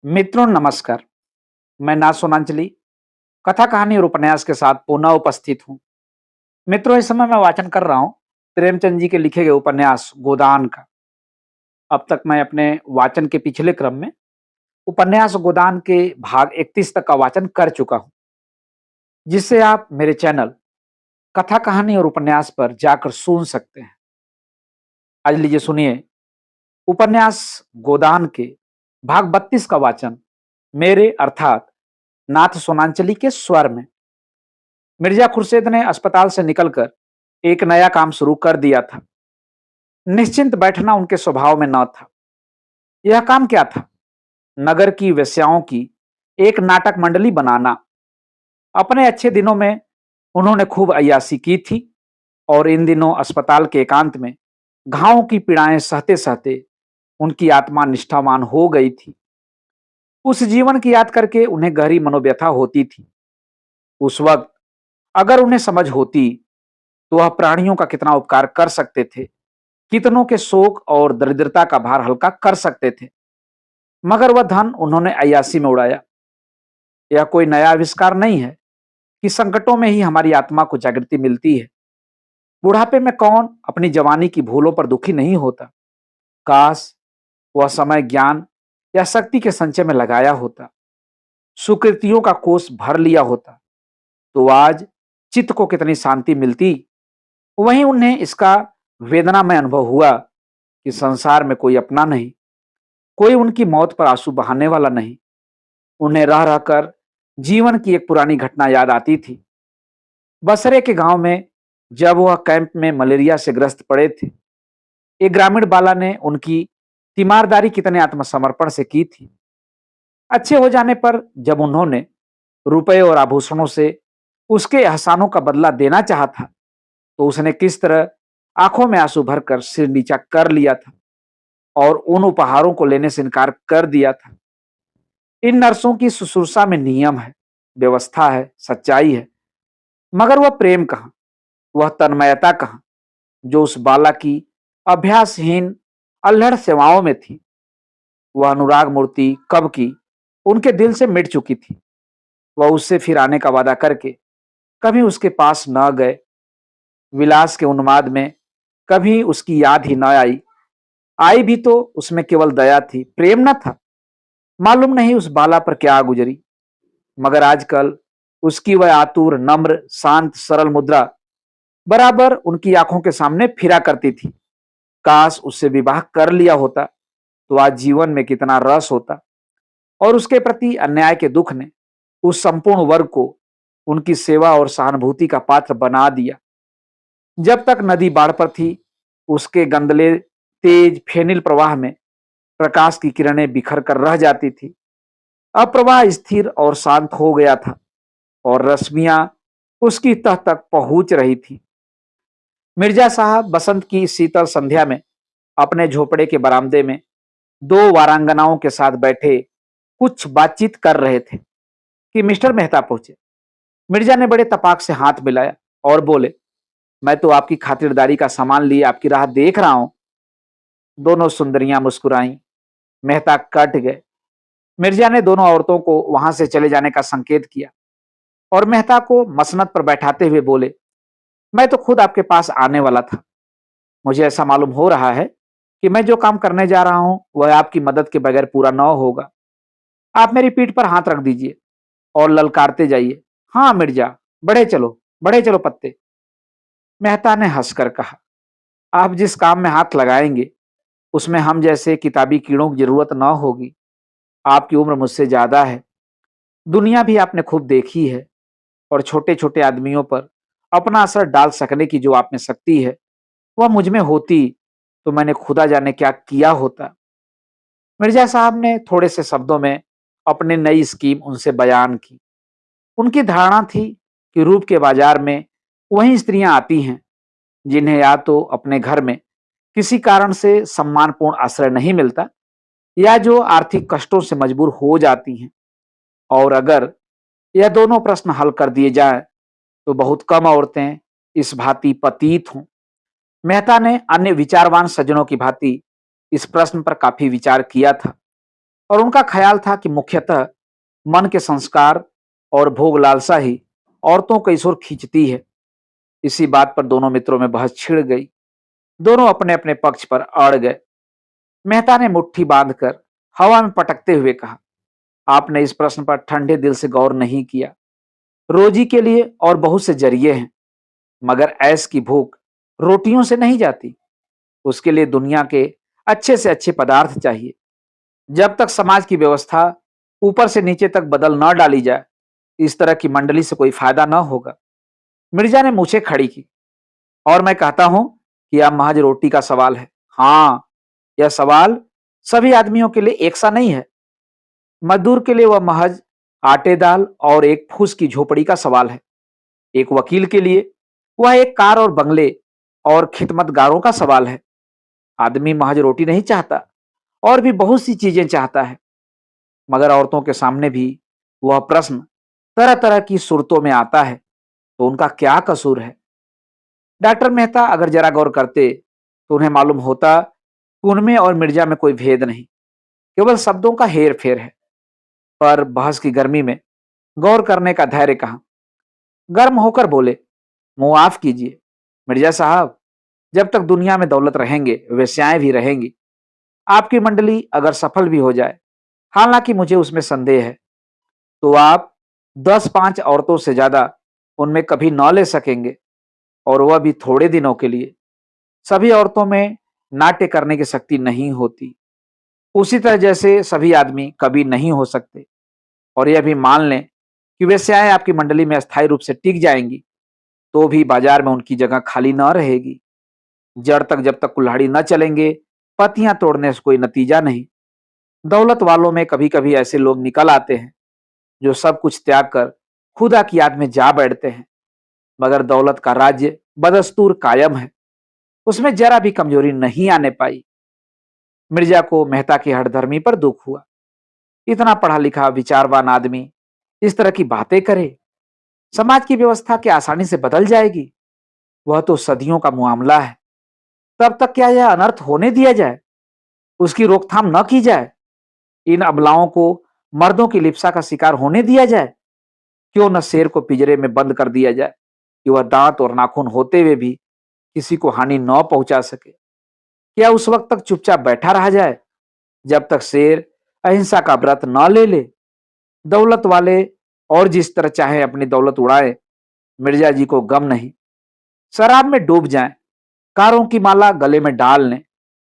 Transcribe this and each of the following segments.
मित्रों नमस्कार। मैं ना सोनांचली कथा कहानी और उपन्यास के साथ पुनः उपस्थित हूँ। मित्रों, इस समय मैं वाचन कर रहा हूँ प्रेमचंद जी के लिखे गए उपन्यास गोदान का। अब तक मैं अपने वाचन के पिछले क्रम में उपन्यास गोदान के भाग 31 तक का वाचन कर चुका हूँ, जिससे आप मेरे चैनल कथा कहानी और उपन्यास पर जाकर सुन सकते हैं। आज लीजिए सुनिए उपन्यास गोदान के भाग 32 का वाचन मेरे अर्थात नाथ सोनांचली के स्वर में। मिर्जा खुर्शीद ने अस्पताल से निकलकर एक नया काम शुरू कर दिया था। निश्चिंत बैठना उनके स्वभाव में न था। यह काम क्या था? नगर की वेश्याओं की एक नाटक मंडली बनाना। अपने अच्छे दिनों में उन्होंने खूब अय्याशी की थी और इन दिनों अस्पताल के एकांत में घावों की पीड़ाएं सहते सहते उनकी आत्मा निष्ठावान हो गई थी। उस जीवन की याद करके उन्हें गहरी मनोव्यथा होती थी। उस वक्त अगर उन्हें समझ होती तो वह प्राणियों का कितना उपकार कर सकते थे, कितनों के शोक और दरिद्रता का भार हल्का कर सकते थे। मगर वह धन उन्होंने अय्याशी में उड़ाया। यह कोई नया आविष्कार नहीं है कि संकटों में ही हमारी आत्मा को जागृति मिलती है। बुढ़ापे में कौन अपनी जवानी की भूलों पर दुखी नहीं होता। काश वह समय ज्ञान या शक्ति के संचय में लगाया होता, सुकृतियों का कोष भर लिया होता, तो आज चित्त को कितनी शांति मिलती। वहीं उन्हें इसका वेदनामय अनुभव हुआ कि संसार में कोई अपना नहीं, कोई उनकी मौत पर आंसू बहाने वाला नहीं। उन्हें रह रहकर जीवन की एक पुरानी घटना याद आती थी। बसरे के गांव में जब वह कैंप में मलेरिया से ग्रस्त पड़े थे, एक ग्रामीण बाला ने उनकी तीमारदारी कितने आत्मसमर्पण से की थी। अच्छे हो जाने पर जब उन्होंने रुपए और आभूषणों से उसके एहसानों का बदला देना चाहा था, तो उसने किस तरह आंखों में आंसू भरकर सिर नीचा कर लिया था और उन उपहारों को लेने से इनकार कर दिया था। इन नर्सों की शुश्रूषा में नियम है, व्यवस्था है, सच्चाई है, मगर वह प्रेम कहाँ, वह तन्मयता कहाँ, जो उस बाला की अभ्यासहीन अल्हड़ सेवाओं में थी। वह अनुराग मूर्ति कब की उनके दिल से मिट चुकी थी। वह उससे फिर आने का वादा करके कभी उसके पास न गए। विलास के उन्माद में कभी उसकी याद ही न आई। आई भी तो उसमें केवल दया थी, प्रेम न था। मालूम नहीं उस बाला पर क्या गुजरी, मगर आजकल उसकी वह आतुर नम्र शांत सरल मुद्रा बराबर उनकी आंखों के सामने फिरा करती थी। काश उससे विवाह कर लिया होता तो आज जीवन में कितना रस होता। और उसके प्रति अन्याय के दुख ने उस संपूर्ण वर्ग को उनकी सेवा और सहानुभूति का पात्र बना दिया। जब तक नदी बाढ़ पर थी, उसके गंदले तेज फेनिल प्रवाह में प्रकाश की किरणें बिखर कर रह जाती थी। अब प्रवाह स्थिर और शांत हो गया था और रश्मियां उसकी तह तक पहुंच रही थी। मिर्जा साहब बसंत की शीतल संध्या में अपने झोपड़े के बरामदे में दो वारांगनाओं के साथ बैठे कुछ बातचीत कर रहे थे कि मिस्टर मेहता पहुंचे। मिर्जा ने बड़े तपाक से हाथ मिलाया और बोले, मैं तो आपकी खातिरदारी का सामान लिए आपकी राह देख रहा हूं। दोनों सुंदरियां मुस्कुराईं। मेहता कट गए। मिर्जा ने दोनों औरतों को वहां से चले जाने का संकेत किया और मेहता को मसनद पर बैठाते हुए बोले, मैं तो खुद आपके पास आने वाला था। मुझे ऐसा मालूम हो रहा है कि मैं जो काम करने जा रहा हूं वह आपकी मदद के बगैर पूरा न होगा। आप मेरी पीठ पर हाथ रख दीजिए और ललकारते जाइए, हाँ मिर्जा, बढ़े चलो पत्ते। मेहता ने हंसकर कहा, आप जिस काम में हाथ लगाएंगे उसमें हम जैसे किताबी कीड़ों की जरूरत न होगी। आपकी उम्र मुझसे ज्यादा है, दुनिया भी आपने खूब देखी है और छोटे छोटे आदमियों पर अपना असर डाल सकने की जो आप में शक्ति है वह मुझ में होती तो मैंने खुदा जाने क्या किया होता। मिर्जा साहब ने थोड़े से शब्दों में अपनी नई स्कीम उनसे बयान की। उनकी धारणा थी कि रूप के बाजार में वही स्त्रियां आती हैं जिन्हें या तो अपने घर में किसी कारण से सम्मानपूर्ण आश्रय नहीं मिलता या जो आर्थिक कष्टों से मजबूर हो जाती हैं। और अगर यह दोनों प्रश्न हल कर दिए जाएं तो बहुत कम औरतें इस भांति पतित हों। मेहता ने अन्य विचारवान सज्जनों की भांति इस प्रश्न पर काफी विचार किया था। और उनका ख्याल था कि मुख्यतः मन के संस्कार और भोग लालसा ही औरतों को इस ओर खींचती है। इसी बात पर दोनों मित्रों में बहस छिड़ गई। दोनों अपने अपने पक्ष पर अड़ गए। मेहता ने मुट्ठी बांधकर हवा में पटकते हुए कहा, आपने इस प्रश्न पर ठंडे दिल से गौर नहीं किया। रोजी के लिए और बहुत से जरिए हैं, मगर ऐश की भूख रोटियों से नहीं जाती। उसके लिए दुनिया के अच्छे से अच्छे पदार्थ चाहिए। जब तक समाज की व्यवस्था ऊपर से नीचे तक बदल न डाली जाए, इस तरह की मंडली से कोई फायदा न होगा। मिर्जा ने मूछें खड़ी की। और मैं कहता हूं कि यह महज रोटी का सवाल है। हाँ, यह सवाल सभी आदमियों के लिए एक सा नहीं है। मजदूर के लिए वह महज आटे दाल और एक फूस की झोपड़ी का सवाल है। एक वकील के लिए वह एक कार और बंगले और खिदमतगारों का सवाल है। आदमी महज रोटी नहीं चाहता, और भी बहुत सी चीजें चाहता है। मगर औरतों के सामने भी वह प्रश्न तरह तरह की सूरतों में आता है, तो उनका क्या कसूर है? डॉक्टर मेहता अगर जरा गौर करते तो उन्हें मालूम होता कि उनमें और मिर्जा में कोई भेद नहीं, केवल शब्दों का हेर फेर है। पर बहस की गर्मी में गौर करने का धैर्य कहाँ। गर्म होकर बोले, मुंह माफ कीजिए मिर्जा साहब, जब तक दुनिया में दौलत रहेंगे वेश्याएं भी रहेंगी। आपकी मंडली अगर सफल भी हो जाए, हालांकि मुझे उसमें संदेह है, तो आप 10-5 औरतों से ज्यादा उनमें कभी न ले सकेंगे, और वह भी थोड़े दिनों के लिए। सभी औरतों में नाट्य करने की शक्ति नहीं होती, उसी तरह जैसे सभी आदमी कभी नहीं हो सकते। और यह भी मान लें कि वेश्याएं आपकी मंडली में अस्थायी रूप से टिक जाएंगी, तो भी बाजार में उनकी जगह खाली न रहेगी। जड़ तक जब तक कुल्हाड़ी न चलेंगे, पत्तियां तोड़ने से कोई नतीजा नहीं। दौलत वालों में कभी कभी ऐसे लोग निकल आते हैं जो सब कुछ त्याग कर खुदा की याद में जा बैठते हैं, मगर दौलत का राज्य बदस्तूर कायम है, उसमें जरा भी कमजोरी नहीं आने पाई। मिर्जा को मेहता की हठधर्मी पर दुख हुआ। इतना पढ़ा लिखा विचारवान आदमी इस तरह की बातें करे, समाज की व्यवस्था क्या आसानी से बदल जाएगी? वह तो सदियों का मामला है। तब तक क्या यह अनर्थ होने दिया जाए? उसकी रोकथाम न की जाए? इन अबलाओं को मर्दों की लिप्सा का शिकार होने दिया जाए? क्यों न शेर को पिंजरे में बंद कर दिया जाए कि वह दांत और नाखून होते हुए भी किसी को हानि न पहुंचा सके? क्या उस वक्त तक चुपचाप बैठा रहा जाए जब तक शेर अहिंसा का व्रत न ले ले? दौलत वाले और जिस तरह चाहे अपनी दौलत उड़ाए, मिर्जा जी को गम नहीं। शराब में डूब जाएं, कारों की माला गले में डाल लें,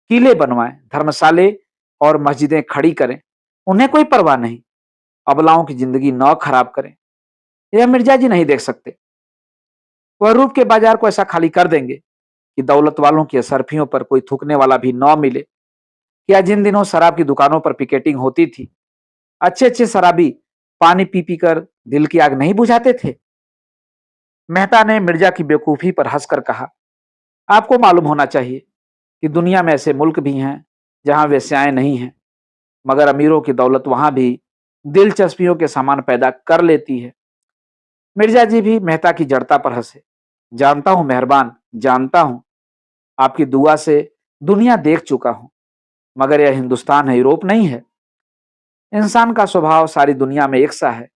किले बनवाएं, धर्मशाले और मस्जिदें खड़ी करें, उन्हें कोई परवाह नहीं। अबलाओं की जिंदगी न खराब करें, यह मिर्जा जी नहीं देख सकते। वह रूप के बाजार को ऐसा खाली कर देंगे कि दौलत वालों की असरफियों पर कोई थूकने वाला भी न मिले। क्या जिन दिनों शराब की दुकानों पर पिकेटिंग होती थी, अच्छे अच्छे शराबी पानी पी पी कर दिल की आग नहीं बुझाते थे? मेहता ने मिर्जा की बेवकूफी पर हंसकर कहा, आपको मालूम होना चाहिए कि दुनिया में ऐसे मुल्क भी हैं जहां वेश्याएं नहीं हैं, मगर अमीरों की दौलत वहां भी दिलचस्पियों के सामान पैदा कर लेती है। मिर्जा जी भी मेहता की जड़ता पर हंसे। जानता हूं मेहरबान, जानता हूं, आपकी दुआ से दुनिया देख चुका हूं, मगर यह हिंदुस्तान है, यूरोप नहीं है। इंसान का स्वभाव सारी दुनिया में एक सा है,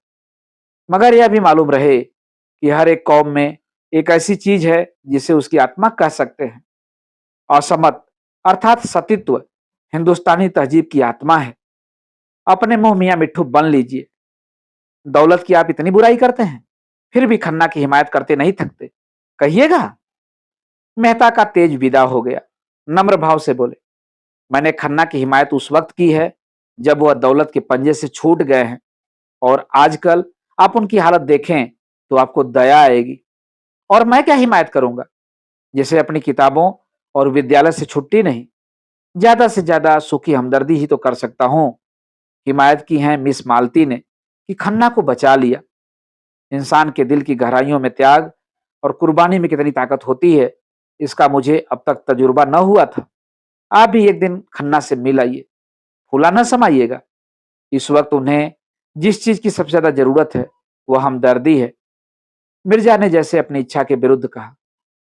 मगर यह भी मालूम रहे कि हर एक कौम में एक ऐसी चीज है जिसे उसकी आत्मा कह सकते हैं। असमत अर्थात सतीत्व हिंदुस्तानी तहजीब की आत्मा है। अपने मुंह मियां मिट्ठू बन लीजिए। दौलत की आप इतनी बुराई करते हैं, फिर भी खन्ना की हिमायत करते नहीं थकते, कहिएगा। मेहता का तेज विदा हो गया। नम्र भाव से बोले, मैंने खन्ना की हिमायत उस वक्त की है जब वह दौलत के पंजे से छूट गए हैं, और आजकल आप उनकी हालत देखें तो आपको दया आएगी। और मैं क्या हिमायत करूंगा, जिसे अपनी किताबों और विद्यालय से छुट्टी नहीं, ज्यादा से ज्यादा सुखी हमदर्दी ही तो कर सकता हूं। हिमायत की है मिस मालती ने कि खन्ना को बचा लिया। इंसान के दिल की गहराइयों में त्याग और कुर्बानी में कितनी ताकत होती है, इसका मुझे अब तक तजुर्बा न हुआ था। आप भी एक दिन खन्ना से मिल आइए, फूला न समाइएगा। इस वक्त उन्हें जिस चीज की सबसे ज्यादा जरूरत है वह हमदर्दी है। मिर्जा ने जैसे अपनी इच्छा के विरुद्ध कहा,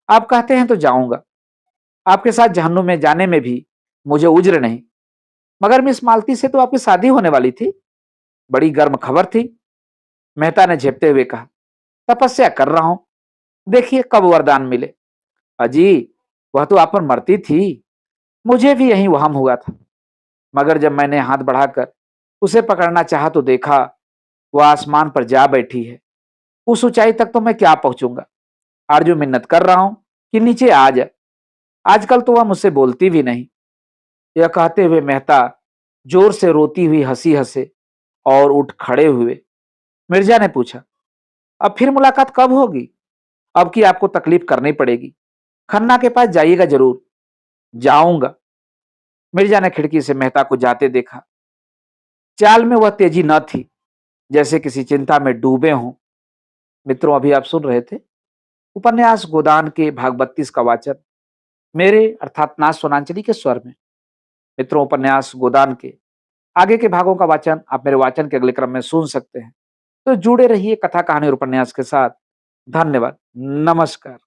आप कहते हैं तो जाऊंगा। आपके साथ जहन्नुम में जाने में भी मुझे उज्र नहीं। मगर मिस मालती से तो आपकी शादी होने वाली थी, बड़ी गर्म खबर थी। मेहता ने झेपते हुए कहा, तपस्या कर रहा हूं, देखिए कब वरदान मिले। अजी, वह तो आप पर मरती थी, मुझे भी यही वहम हुआ था, मगर जब मैंने हाथ बढ़ाकर उसे पकड़ना चाहा तो देखा वह आसमान पर जा बैठी है। उस ऊंचाई तक तो मैं क्या पहुंचूंगा। आरजू मिन्नत कर रहा हूं कि नीचे आ जा। आजकल तो वह मुझसे बोलती भी नहीं। यह कहते हुए मेहता जोर से रोती हुई हंसी हंसे और उठ खड़े हुए। मिर्जा ने पूछा, अब फिर मुलाकात कब होगी? अब की आपको तकलीफ करनी पड़ेगी। खन्ना के पास जाइएगा जरूर। जाऊंगा। मिर्जा ने खिड़की से मेहता को जाते देखा। चाल में वह तेजी न थी, जैसे किसी चिंता में डूबे हों। मित्रों, अभी आप सुन रहे थे उपन्यास गोदान के भाग 32 का वाचन मेरे अर्थात नाथ सोनांचली के स्वर में। मित्रों, उपन्यास गोदान के आगे के भागों का वाचन आप मेरे वाचन के अगले क्रम में सुन सकते हैं। तो जुड़े रहिए कथा कहानी और उपन्यास के साथ। धन्यवाद। नमस्कार।